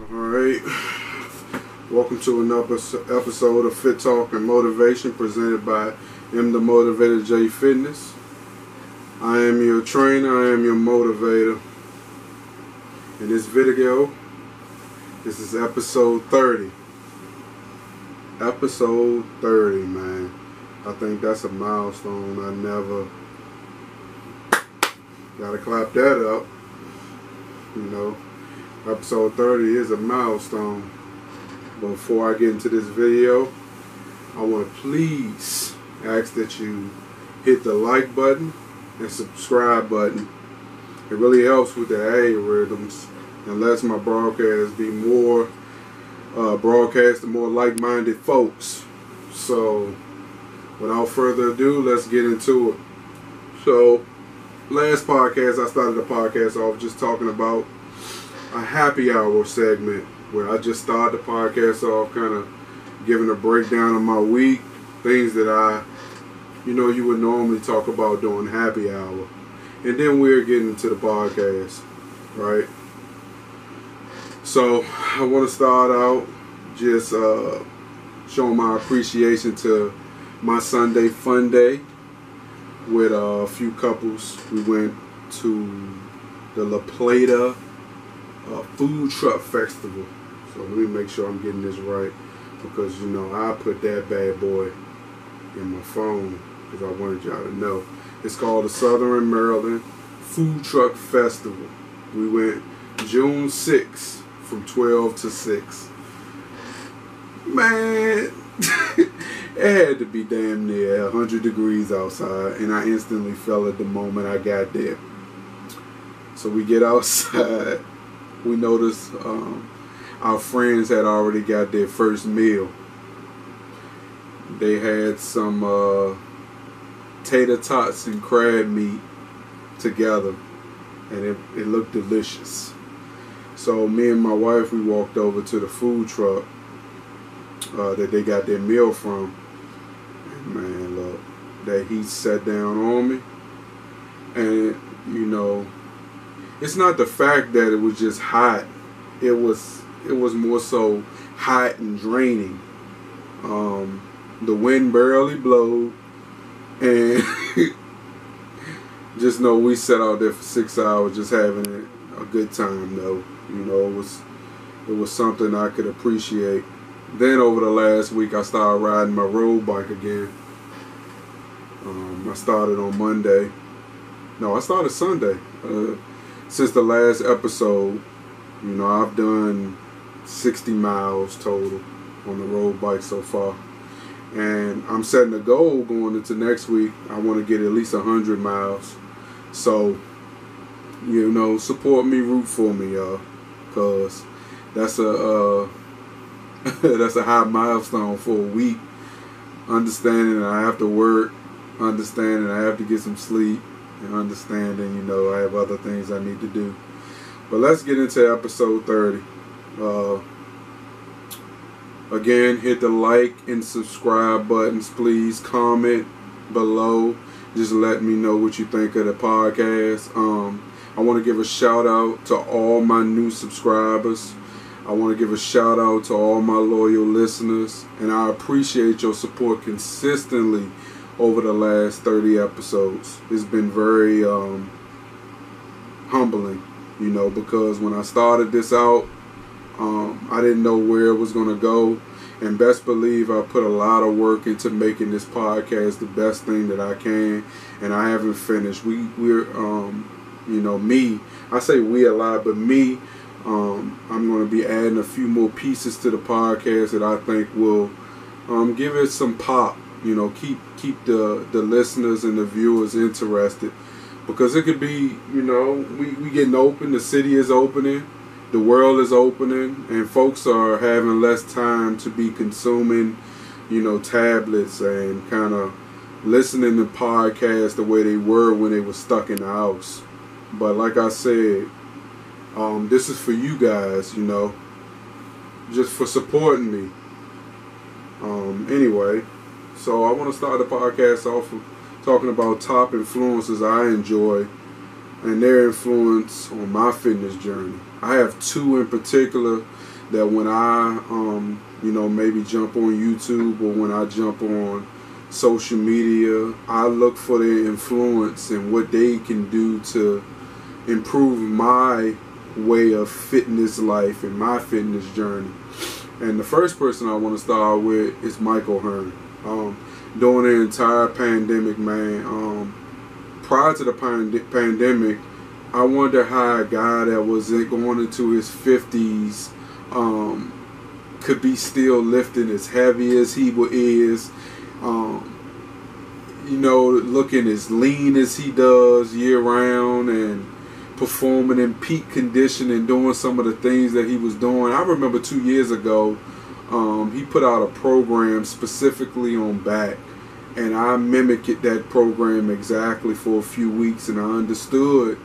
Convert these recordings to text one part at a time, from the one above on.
Alright, welcome to another episode of Fit Talk and Motivation presented by M the Motivator J Fitness. I am your trainer, I am your motivator. In this video, this is episode 30. Episode 30, man. I think that's a milestone. I never gotta clap that up, you know. Episode 30 is a milestone. But before I get into this video, I want to please ask that you hit the like button and subscribe button. It really helps with the algorithms and lets my broadcast be more broadcast to more like-minded folks. So without further ado, let's get into it. So last podcast, I started the podcast off just talking about a happy hour segment where I just started the podcast off kind of giving a breakdown of my week, things that you would normally talk about during happy hour. And then we're getting into the podcast, right? So I want to start out just showing my appreciation to my Sunday fun day with a few couples. We went to the La Plata food truck festival. So let me make sure I'm getting this right, because I put that bad boy in my phone because I wanted y'all to know. It's called the Southern Maryland Food Truck Festival. We went June 6th from 12 to 6. Man, it had to be damn near 100 degrees outside, and I instantly felt it the moment I got there. So we get outside. We noticed our friends had already got their first meal. They had some tater tots and crab meat together, and it looked delicious. So me and my wife, we walked over to the food truck that they got their meal from. And man, look, that heat sat down on me, and it's not the fact that it was just hot. It was more so hot and draining. The wind barely blowed, and just know we sat out there for 6 hours just having a good time though. It was something I could appreciate. Then over the last week I started riding my road bike again. I started on Monday. No, I started Sunday. Since the last episode, I've done 60 miles total on the road bike so far. And I'm setting a goal going into next week. I want to get at least 100 miles. So, support me, root for me, y'all. Because that's a that's a high milestone for a week. Understanding I have to work. Understanding I have to get some sleep. And understanding, I have other things I need to do. But let's get into episode 30. Again, hit the like and subscribe buttons, please. Comment below. Just let me know what you think of the podcast. I want to give a shout out to all my new subscribers. I want to give a shout out to all my loyal listeners. And I appreciate your support consistently over the last 30 episodes. It's been very humbling, because when I started this out, I didn't know where it was going to go, and best believe I put a lot of work into making this podcast the best thing that I can, and I haven't finished. We're me, I say we a lot, but me, I'm going to be adding a few more pieces to the podcast that I think will give it some pop. Keep the listeners and the viewers interested, because it could be, we getting open, the city is opening, the world is opening, and folks are having less time to be consuming, tablets and kind of listening to podcasts the way they were when they were stuck in the house. But like I said, this is for you guys, just for supporting me. Anyway. So I want to start the podcast off talking about top influences I enjoy and their influence on my fitness journey. I have two in particular that when I, you know, maybe jump on YouTube or when I jump on social media, I look for their influence and what they can do to improve my way of fitness life and my fitness journey. And the first person I want to start with is Mikeohearn. During the entire pandemic, man, prior to the pandemic, I wonder how a guy that was going into his 50s could be still lifting as heavy as he is, you know, looking as lean as he does year round, and performing in peak condition and doing some of the things that he was doing. I remember 2 years ago, he put out a program specifically on back, and I mimicked that program exactly for a few weeks, and I understood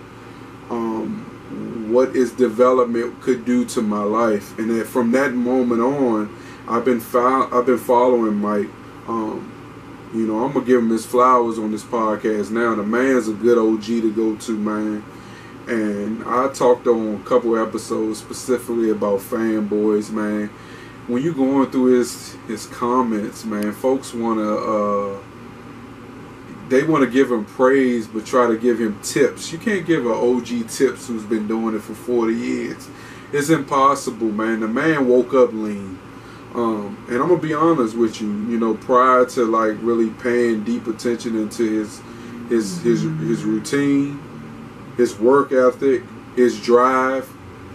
what his development could do to my life. And that from that moment on, I've been following Mike. You know, I'm gonna give him his flowers on this podcast now. The man's a good OG to go to, man. And I talked on a couple episodes specifically about fanboys, man. When you going through his comments, man, folks they want to give him praise, but try to give him tips. You can't give an OG tips who's been doing it for 40 years. It's impossible, man. The man woke up lean. And I'm gonna be honest with you. You know, prior to like really paying deep attention into his routine, his work ethic, his drive,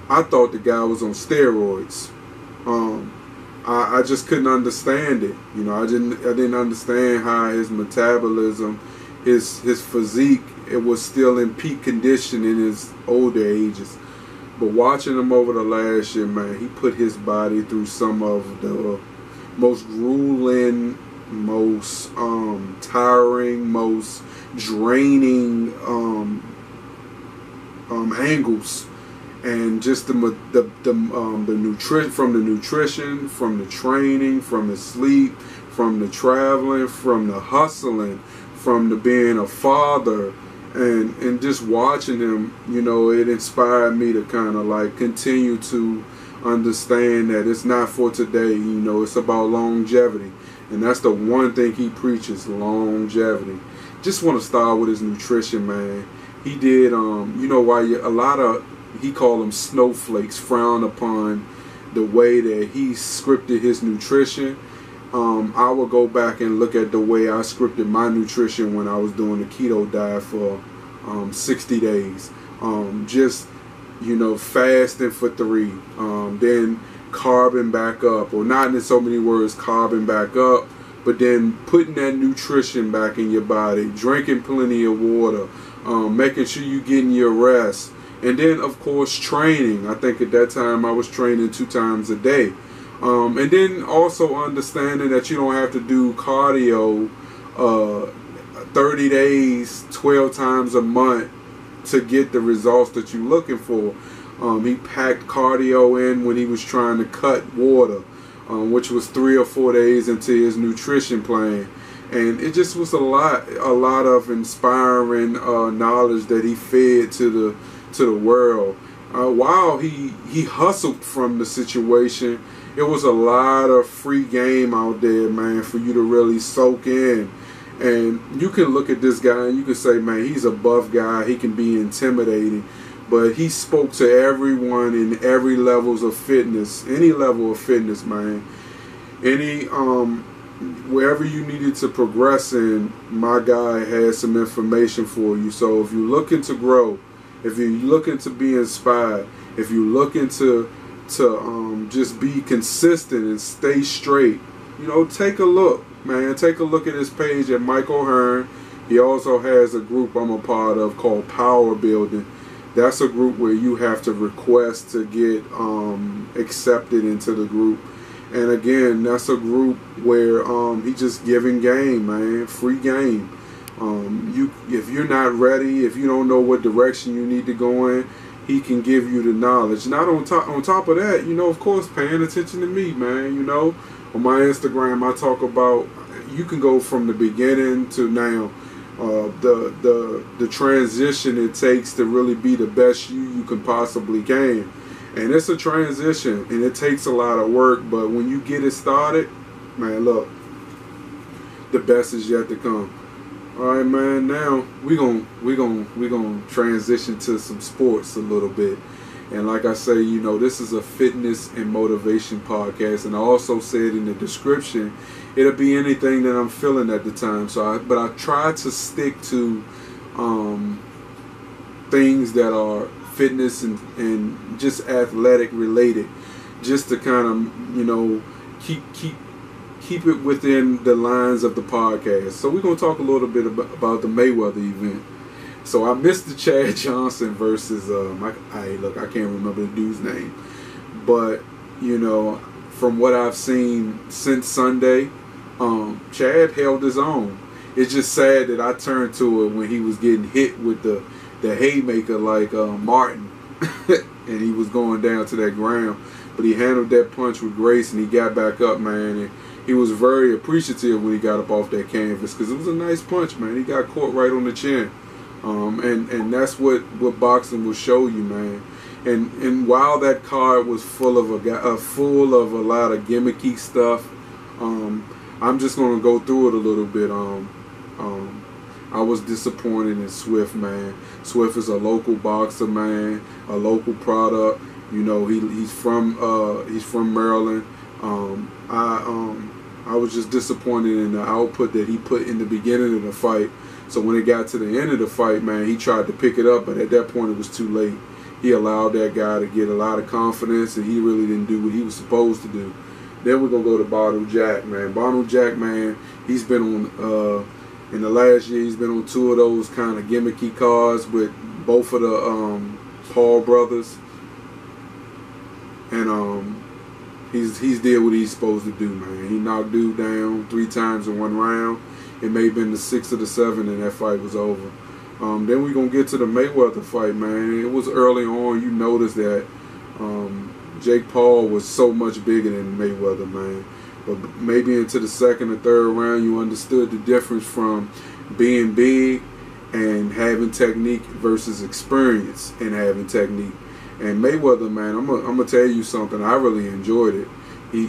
I thought the guy was on steroids. I just couldn't understand it. You know, I didn't understand how his metabolism, his physique, it was still in peak condition in his older ages. But watching him over the last year, man, he put his body through some of the most grueling, most tiring, most draining angles. And just the nutrition, from the training, from the sleep, from the traveling, from the hustling, from the being a father, and just watching him, you know, it inspired me to kind of like continue to understand that it's not for today. You know, it's about longevity, and that's the one thing he preaches: longevity. Just want to start with his nutrition, man. He did, you know, why a lot of, he called them snowflakes, frown upon the way that he scripted his nutrition. I would go back and look at the way I scripted my nutrition when I was doing the keto diet for 60 days. Just, you know, fasting for 3, then carbon back up, or not in so many words, carbon back up, but then putting that nutrition back in your body, drinking plenty of water, making sure you're getting your rest. And then, of course, training. I think at that time I was training 2 times a day. And then also understanding that you don't have to do cardio 30 days, 12 times a month to get the results that you're looking for. He packed cardio in when he was trying to cut water, which was 3 or 4 days into his nutrition plan. And it just was a lot of inspiring knowledge that he fed to the world. While he hustled from the situation, it was a lot of free game out there, man, for you to really soak in. And you can look at this guy and you can say, man, he's a buff guy, he can be intimidating, but he spoke to everyone in every levels of fitness, any level of fitness, man. Any wherever you needed to progress in, my guy had some information for you. So if you're looking to grow, if you're looking to be inspired, if you're looking to just be consistent and stay straight, you know, take a look, man. Take a look at his page at Mikeohearn. He also has a group I'm a part of called Power Building. That's a group where you have to request to get accepted into the group. And again, that's a group where he just giving game, man, free game. If you're not ready, if you don't know what direction you need to go in, he can give you the knowledge. Not on top of that, you know, of course, paying attention to me, man. You know, on my Instagram, I talk about, you can go from the beginning to now, the transition it takes to really be the best you can possibly can. And it's a transition, and it takes a lot of work, but when you get it started, man, look, the best is yet to come. All right, man, now we gonna transition to some sports a little bit. And like I say, you know, this is a fitness and motivation podcast, and I also said in the description, it'll be anything that I'm feeling at the time. But I try to stick to things that are fitness and just athletic related, just to kind of, you know, keep it within the lines of the podcast. So we're gonna talk a little bit about the Mayweather event. So I missed the Chad Johnson versus look, I can't remember the dude's name, but you know, from what I've seen since Sunday, Chad held his own. It's just sad that I turned to it when he was getting hit with the haymaker like Martin, and he was going down to that ground, but he handled that punch with grace and he got back up, man. And he was very appreciative when he got up off that canvas, because it was a nice punch, man. He got caught right on the chin. And that's what boxing will show you, man. And while that card was full of a lot of gimmicky stuff, I'm just gonna go through it a little bit. I was disappointed in Swift, man. Swift is a local boxer, man, a local product. You know, he's from Maryland. I was just disappointed in the output that he put in the beginning of the fight. So when it got to the end of the fight, man, he tried to pick it up, but at that point it was too late. He allowed that guy to get a lot of confidence, and he really didn't do what he was supposed to do. Then we're going to go to Bottle Jack, man. Bottle Jack, man, he's been on, in the last year, he's been on 2 of those kind of gimmicky cards with both of the Paul brothers. And he's did what he's supposed to do, man. He knocked dude down 3 times in 1 round. It may have been the 6th or the 7th, and that fight was over. Then we're going to get to the Mayweather fight, man. It was early on. You noticed that Jake Paul was so much bigger than Mayweather, man. But maybe into the 2nd or 3rd round, you understood the difference from being big and having technique versus experience and having technique. And Mayweather, man, I'm gonna tell you something. I really enjoyed it. He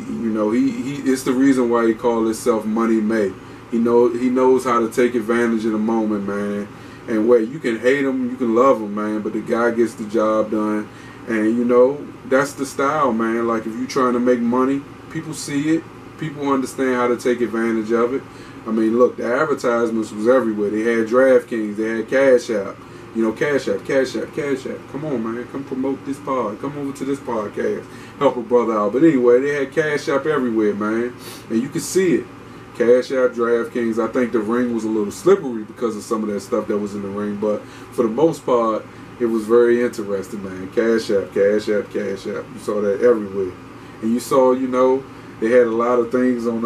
it's the reason why he called himself Money May. He knows how to take advantage of the moment, man. And wait, you can hate him, you can love him, man, but the guy gets the job done. And you know, that's the style, man. Like, if you're trying to make money, people see it. People understand how to take advantage of it. I mean, look, the advertisements was everywhere. They had DraftKings, they had Cash App. You know, Cash App, Cash App, Cash App. Come on, man. Come promote this pod. Come over to this podcast. Help a brother out. But anyway, they had Cash App everywhere, man. And you could see it. Cash App, DraftKings. I think the ring was a little slippery because of some of that stuff that was in the ring. But for the most part, it was very interesting, man. Cash App, Cash App, Cash App. You saw that everywhere. And you saw, you know, they had a lot of things on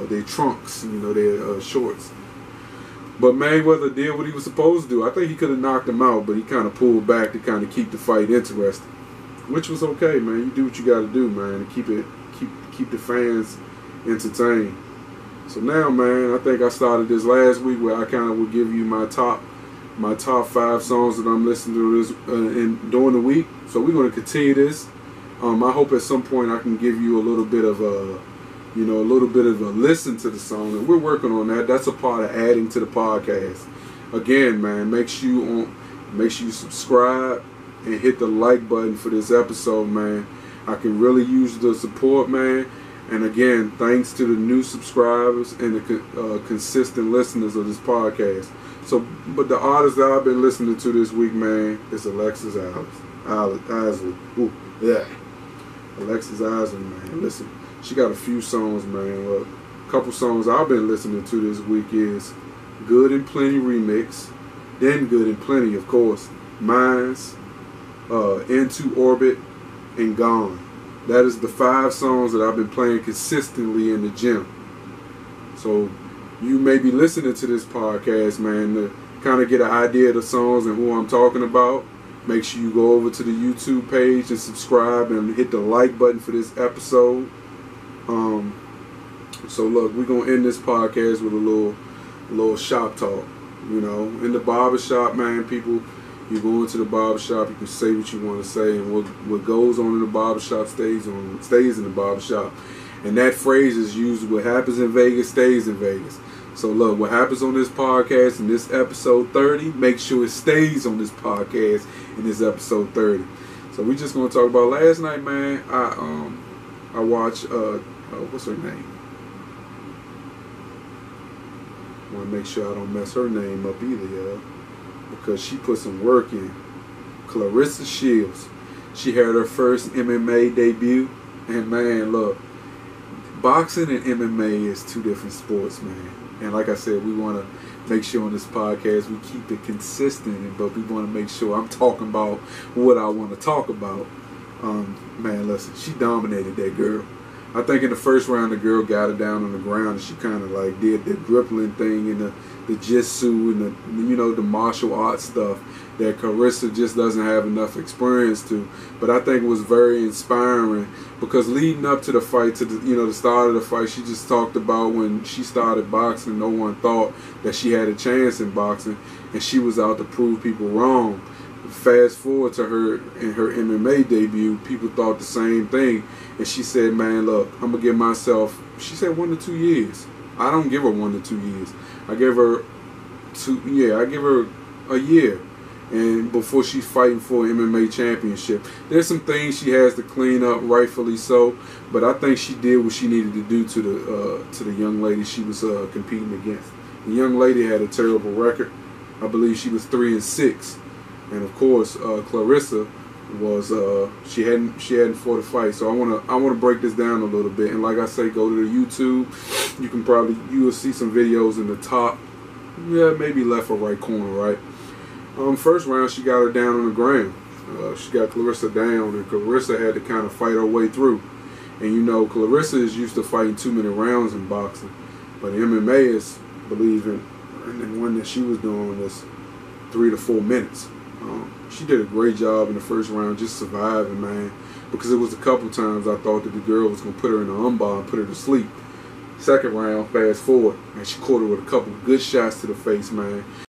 their trunks, you know, their shorts. But Mayweather did what he was supposed to do. I think he could have knocked him out, but he kind of pulled back to kind of keep the fight interesting, which was okay, man. You do what you got to do, man, to keep the fans entertained. So now, man, I think I started this last week where I kind of would give you my top 5 songs that I'm listening to this during the week. So we're going to continue this. I hope at some point I can give you a little bit of a listen to the song, and we're working on that. That's a part of adding to the podcast. Again, man, make sure you subscribe and hit the like button for this episode, man. I can really use the support, man. And again, thanks to the new subscribers and the consistent listeners of this podcast. So, but the artist that I've been listening to this week, man, is Alex Isley. Ooh, yeah. Alex Isley, man. Listen, she got a few songs, man. Look, a couple songs I've been listening to this week is Good and Plenty Remix, then Good and Plenty, of course, Mines, Into Orbit, and Gone. That is the 5 songs that I've been playing consistently in the gym. So you may be listening to this podcast, man, to kind of get an idea of the songs and who I'm talking about. Make sure you go over to the YouTube page and subscribe and hit the like button for this episode. So look, we're gonna end this podcast with a little shop talk. You know, in the barber shop, man, people, You go into the barbershop, you can say what you want to say, and what goes on in the barbershop stays in the barbershop. And that phrase is used, what happens in Vegas stays in Vegas. So look, what happens on this podcast in this episode 30, make sure it stays on this podcast in this episode 30. So we just gonna talk about last night, man. I watched what's her name? I want to make sure I don't mess her name up either, y'all, because she put some work in. Clarissa Shields. She had her first MMA debut, and man, look, boxing and MMA is two different sports, man. And like I said, we want to make sure on this podcast we keep it consistent, but we want to make sure I'm talking about what I want to talk about. Man, listen, she dominated that girl. I think in the first round the girl got her down on the ground and she kind of like did the grappling thing and the jitsu and the martial arts stuff that Clarissa just doesn't have enough experience to. But I think it was very inspiring because leading up to the fight, to the start of the fight, she just talked about when she started boxing, no one thought that she had a chance in boxing, and she was out to prove people wrong. Fast forward to her in her MMA debut, people thought the same thing, and she said, man, look, I'm gonna give myself, she said 1 to 2 years. I don't give her 1 to 2 years. I give her a year, and before she's fighting for an MMA championship. There's some things she has to clean up, rightfully so, but I think she did what she needed to do to the young lady she was competing against. The young lady had a terrible record. I believe she was 3-6. And of course, Clarissa was she hadn't fought a fight. So I wanna break this down a little bit. And like I say, go to the YouTube. You will see some videos in the top, maybe left or right corner, right? First round, she got her down on the ground. She got Clarissa down, and Clarissa had to kind of fight her way through. And Clarissa is used to fighting 2-minute rounds in boxing, but MMA is, and the one that she was doing is 3 to 4 minutes. She did a great job in the first round, just surviving, man, because it was a couple times I thought that the girl was going to put her in an armbar and put her to sleep. Second round, fast forward, and she caught her with a couple good shots to the face, man.